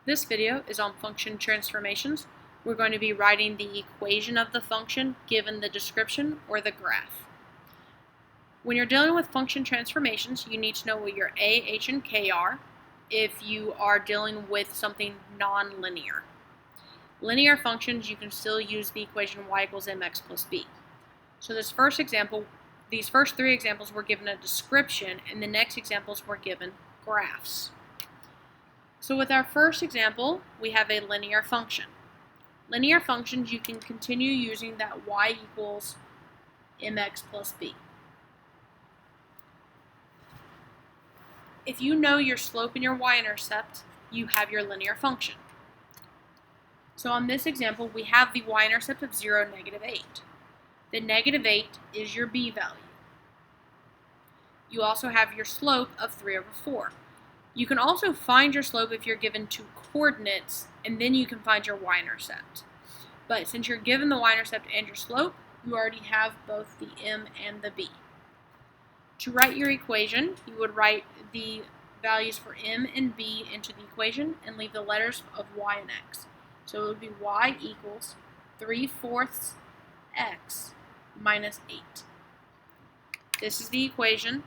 This video is on function transformations. We're going to be writing the equation of the function given the description or the graph. When you're dealing with function transformations, you need to know what your a, h, and k are if you are dealing with something non-linear. Linear functions, you can still use the equation y equals mx plus b. So these first three examples were given a description, and the next examples were given graphs. So with our first example, we have a linear function. Linear functions, you can continue using that y equals mx plus b. If you know your slope and your y-intercept, you have your linear function. So on this example, we have the y-intercept of 0, -8. The -8 is your b value. You also have your slope of 3/4. You can also find your slope if you're given two coordinates, and then you can find your y-intercept. But since you're given the y-intercept and your slope, you already have both the m and the b. To write your equation, you would write the values for m and b into the equation and leave the letters of y and x. So it would be y equals 3/4 x minus 8. This is the equation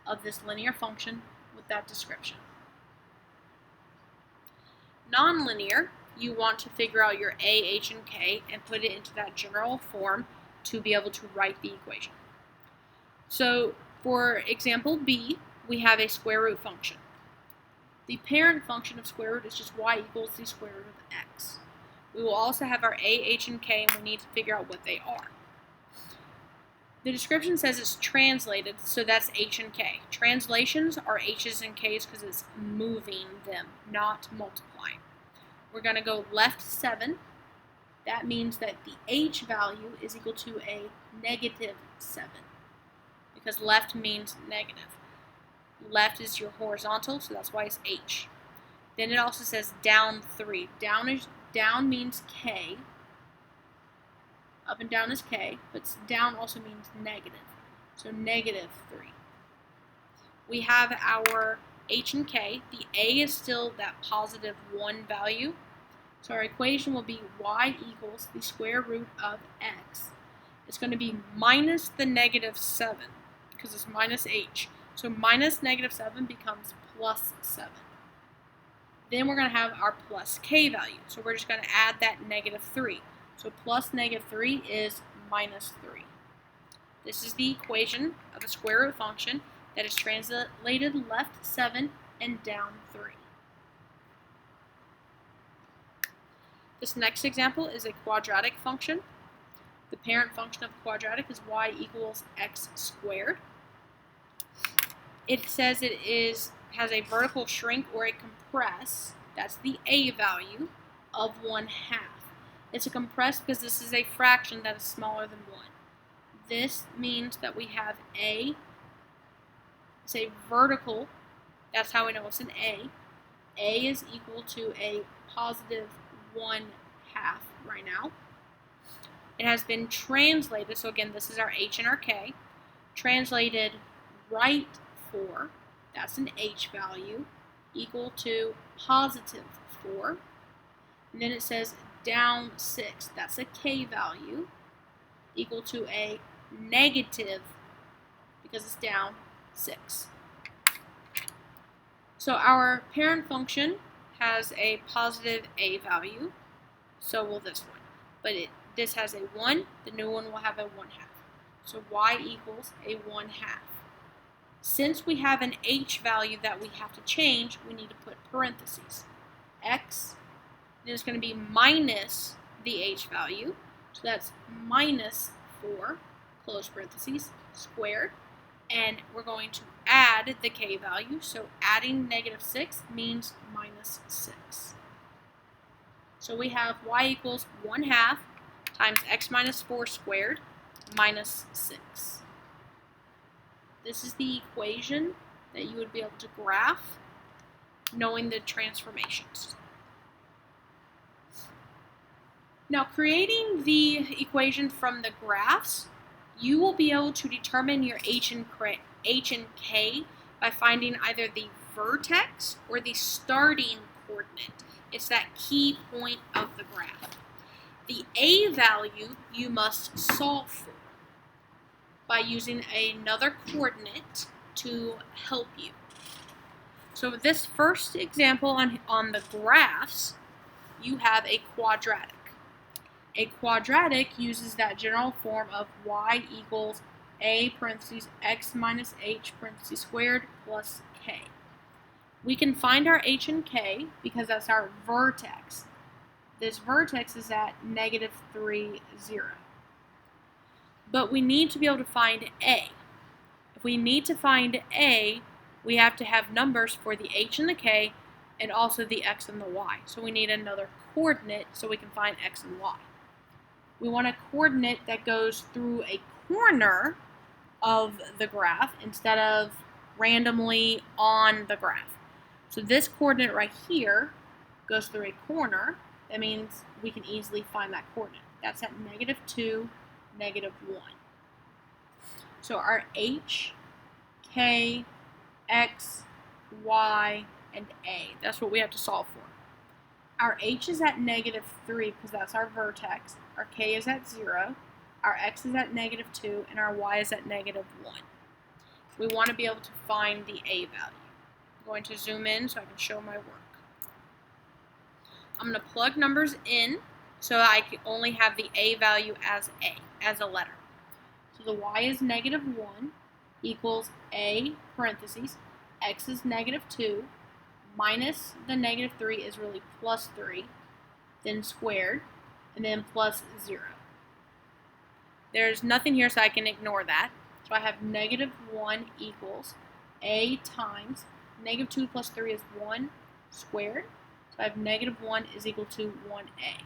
of this linear function with that description. Nonlinear, you want to figure out your a, h, and k and put it into that general form to be able to write the equation. So for example B, we have a square root function. The parent function of square root is just y equals the square root of x. We will also have our a, h, and k, and we need to figure out what they are. The description says it's translated, so that's h and k. Translations are h's and k's because it's moving them, not multiplying. We're going to go left 7. That means that the h value is equal to a -7 because left means negative. Left is your horizontal, so that's why it's h. Then it also says down 3. Down means k. Up and down is k, but down also means negative. So -3. We have our h and k. The a is still that +1 value. So our equation will be y equals the square root of x. It's going to be minus the -7 because it's minus h. So minus -7 becomes +7. Then we're going to have our plus k value. So we're just going to add that -3. So plus -3 is -3. This is the equation of a square root function that is translated left 7 and down 3. This next example is a quadratic function. The parent function of quadratic is y equals x squared. It says it has a vertical shrink or a compress, that's the a value, of 1/2. It's a compress because this is a fraction that is smaller than 1. This means that we have a, it's a vertical, that's how we know it's an a. A is equal to a +1/2 right now. It has been translated, so again, this is our h and our k, translated right 4, that's an h value, equal to +4. And then it says down 6, that's a k value, equal to a negative, because it's down 6. So our parent function has a positive a value, so will this one. But this has a 1, the new one will have a 1/2. So y equals a 1/2. Since we have an h value that we have to change, we need to put parentheses. X, then it's going to be minus the h value, so that's -4, close parentheses, squared, and we're going to add the k value, so adding -6 means -6. So we have y equals 1/2 times x minus 4 squared minus 6. This is the equation that you would be able to graph knowing the transformations. Now, creating the equation from the graphs, you will be able to determine your h and k by finding either the vertex or the starting coordinate. It's that key point of the graph. The a value you must solve for by using another coordinate to help you. So this first example on the graphs, you have a quadratic. A quadratic uses that general form of y equals a parentheses x minus h parentheses squared plus k. We can find our h and k because that's our vertex. This vertex is at -3, 0. But we need to be able to find a. If we need to find a, we have to have numbers for the h and the k and also the x and the y. So we need another coordinate so we can find x and y. We want a coordinate that goes through a corner of the graph instead of randomly on the graph. So this coordinate right here goes through a corner. That means we can easily find that coordinate. That's at -2, -1. So our h, k, x, y, and a. That's what we have to solve for. Our h is at -3 because that's our vertex. Our k is at 0. Our x is at -2, and our y is at -1. We want to be able to find the a value. I'm going to zoom in so I can show my work. I'm going to plug numbers in so I can only have the a value as a letter. So the y is -1 equals a parentheses, x is -2, minus the -3 is really +3, then squared, and then plus 0. There's nothing here, so I can ignore that. So I have -1 equals a times -2 plus 3 is 1 squared. So I have -1 is equal to 1a.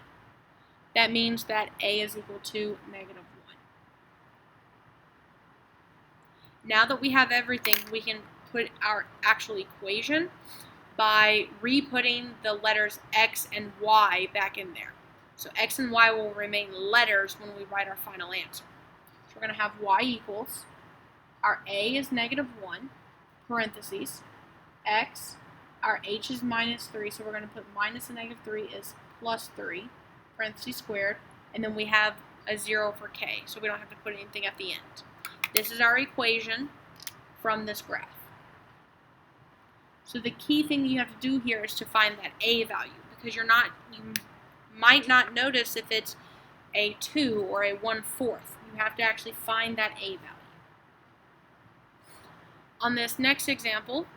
That means that a is equal to -1. Now that we have everything, we can put our actual equation by re-putting the letters x and y back in there. So x and y will remain letters when we write our final answer. So we're going to have y equals, our a is -1, parentheses, x, our h is -3, so we're going to put minus the -3 is +3, parentheses squared, and then we have a 0 for k, so we don't have to put anything at the end. This is our equation from this graph. So the key thing you have to do here is to find that a value, because you might not notice if it's a 2 or a 1/4. You have to actually find that a value. On this next example,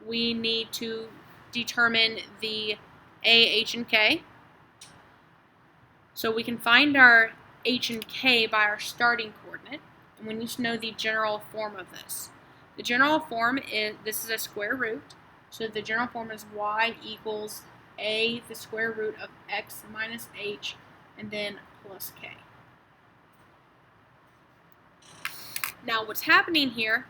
we need to determine the a, h, and k. So we can find our h and k by our starting coordinate, and we need to know the general form of this. The general form is, this is a square root, so the general form is y equals a, the square root of x minus h, and then plus k. Now what's happening here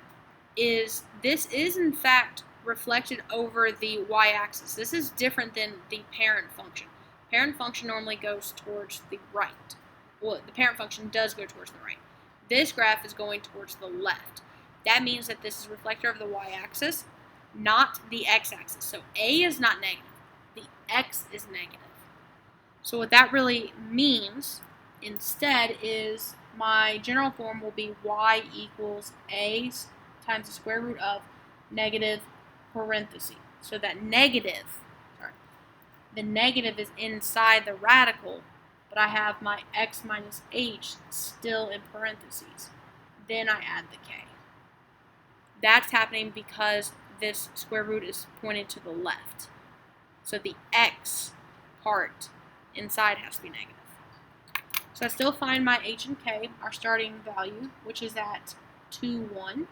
is this is in fact reflected over the y-axis. This is different than the parent function. Parent function normally goes towards the right. Well, the parent function does go towards the right. This graph is going towards the left. That means that this is reflector of the y-axis, not the x-axis. So a is not negative. The x is negative. So what that really means instead is my general form will be y equals a times the square root of negative parenthesis. So that the negative is inside the radical, but I have my x minus h still in parentheses. Then I add the k. That's happening because this square root is pointed to the left. So the x part inside has to be negative. So I still find my h and k, our starting value, which is at 2, 1.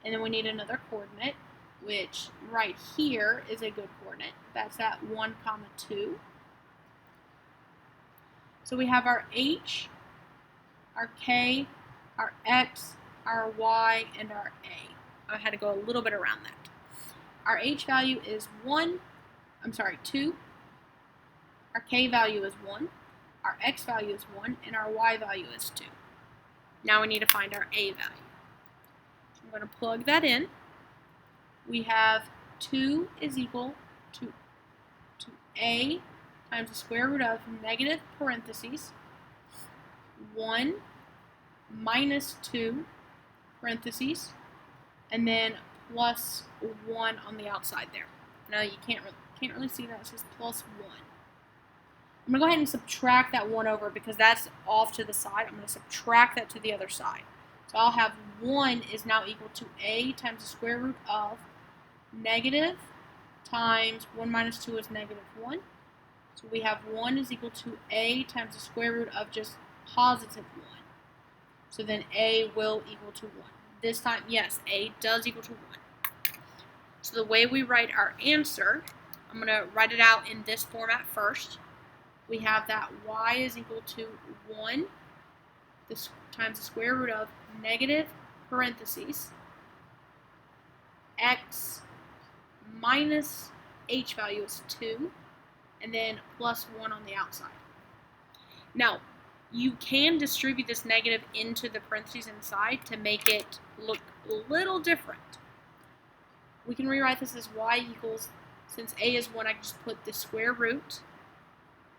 And then we need another coordinate, which right here is a good coordinate. That's at 1, 2. So we have our h, our k, our x, our y, and our a. I had to go a little bit around that. Our h value is 2. Our k value is 1. Our x value is 1, and our y value is 2. Now we need to find our a value. So I'm going to plug that in. We have 2 is equal to a times the square root of negative parentheses 1 minus 2 parentheses, and then plus 1 on the outside there. Now you can't really see that. It says plus 1. I'm going to go ahead and subtract that 1 over because that's off to the side. I'm going to subtract that to the other side. So I'll have 1 is now equal to a times the square root of negative times 1 minus 2 is negative 1. So we have 1 is equal to a times the square root of just positive 1. So then a will equal to 1. This time, yes, a does equal to 1. So the way we write our answer, I'm going to write it out in this format first. We have that y is equal to 1 times the square root of negative parentheses x minus h value is 2, and then plus 1 on the outside. Now, you can distribute this negative into the parentheses inside to make it look a little different. We can rewrite this as y equals, since a is 1, I can just put the square root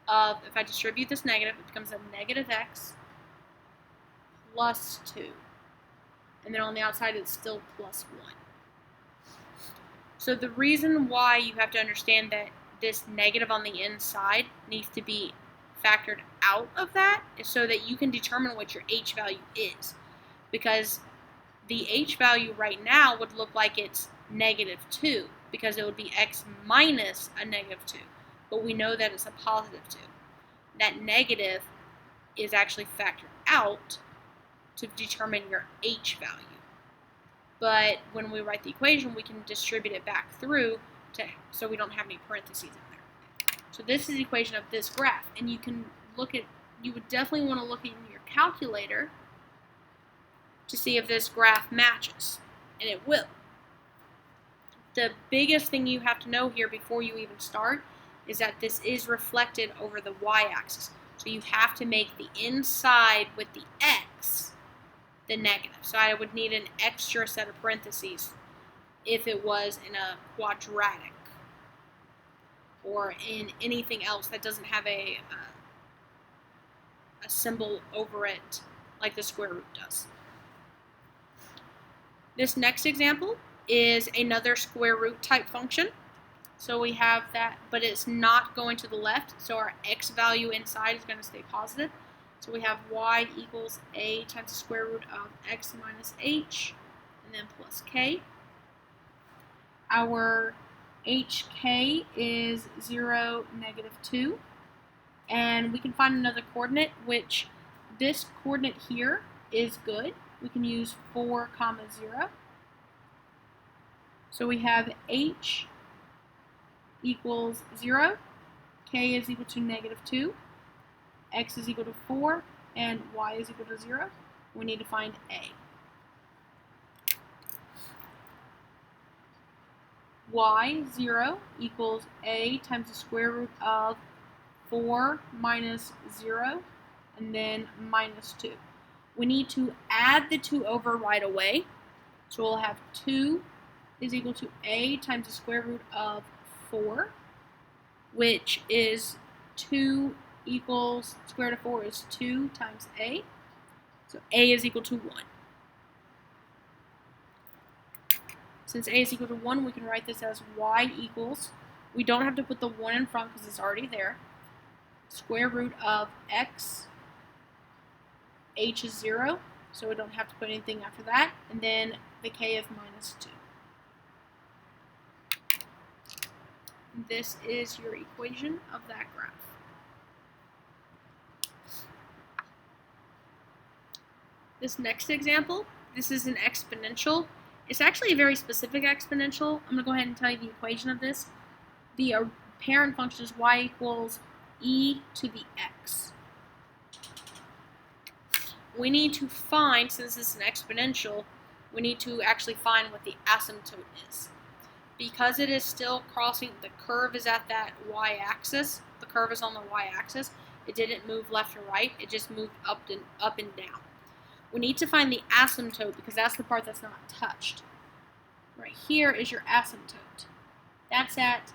of, if I distribute this negative, it becomes a negative x plus 2. And then on the outside, it's still plus 1. So the reason why you have to understand that this negative on the inside needs to be factored out of that is so that you can determine what your h value is. Because the h value right now would look like it's negative 2 because it would be x minus a negative 2. But we know that it's a positive 2. That negative is actually factored out to determine your h value. But when we write the equation, we can distribute it back through so we don't have any parentheses in there. So this is the equation of this graph, and you would definitely want to look in your calculator to see if this graph matches, and it will. The biggest thing you have to know here before you even start is that this is reflected over the y-axis. So you have to make the inside with the x the negative. So I would need an extra set of parentheses if it was in a quadratic or in anything else that doesn't have a symbol over it like the square root does. This next example is another square root type function. So we have that, but it's not going to the left, so our x value inside is going to stay positive. So we have y equals a times the square root of x minus h, and then plus k. Our hk is 0, negative 2. And we can find another coordinate, which this coordinate here is good. We can use 4, 0. So we have h equals 0, k is equal to negative 2, x is equal to 4, and y is equal to 0. We need to find a. Y, 0, equals a times the square root of 4 minus 0, and then minus 2. We need to add the 2 over right away. So we'll have 2 is equal to a times the square root of 4, which is 2 equals, square root of 4 is 2 times a. So a is equal to 1. Since a is equal to 1, we can write this as y equals, we don't have to put the 1 in front because it's already there, square root of x, h is 0, so we don't have to put anything after that, and then the k of minus 2. This is your equation of that graph. This next example, this is an exponential. It's actually a very specific exponential. I'm going to go ahead and tell you the equation of this. The parent function is y equals e to the x. We need to find, since this is an exponential, we need to actually find what the asymptote is. Because it is still crossing, the curve is at that y-axis, the curve is on the y-axis, it didn't move left or right, it just moved up and down. We need to find the asymptote because that's the part that's not touched. Right here is your asymptote. That's at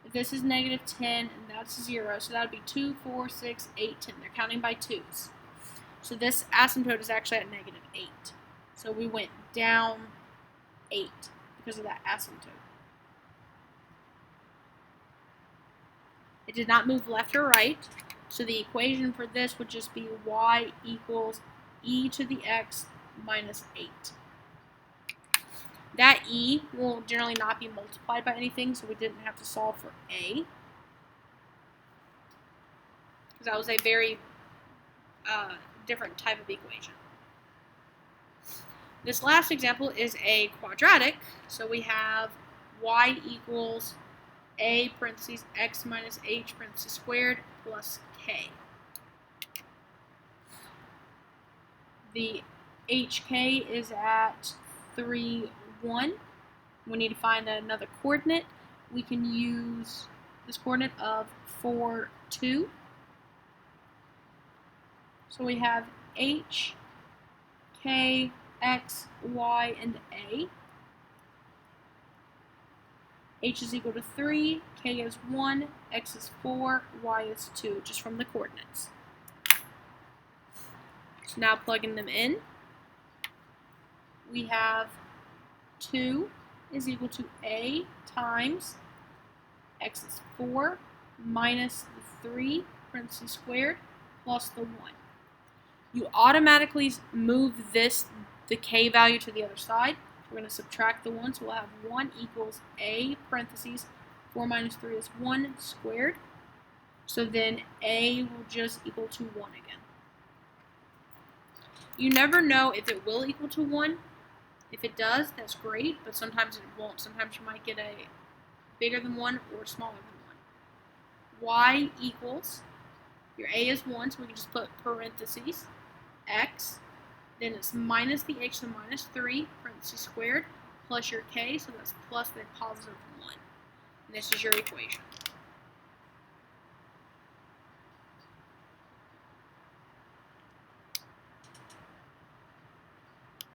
If this is negative 10 and that's 0, so that would be 2, 4, 6, 8, 10. They're counting by 2's. So this asymptote is actually at negative 8. So we went down 8 because of that asymptote. It did not move left or right, so the equation for this would just be y equals e to the x minus 8. That e will generally not be multiplied by anything, so we didn't have to solve for a, because that was a very different type of equation. This last example is a quadratic, so we have y equals a parentheses x minus h parentheses squared plus k. The hk is at 3, 1. We need to find another coordinate. We can use this coordinate of 4, 2. So we have h, k, x, y, and a. H is equal to 3, k is 1, x is 4, y is 2, just from the coordinates. So now plugging them in, we have 2 is equal to a times x is 4 minus the 3 parentheses squared plus the 1. You automatically move the k value to the other side. We're going to subtract the 1, so we'll have 1 equals a parentheses 4 minus 3 is 1 squared. So then a will just equal to 1 again. You never know if it will equal to 1. If it does, that's great, but sometimes it won't. Sometimes you might get a bigger than 1 or smaller than 1. Y equals, your a is 1, so we can just put parentheses, x, then it's minus the h, so minus 3, parentheses squared, plus your k, so that's plus the positive 1. And this is your equation.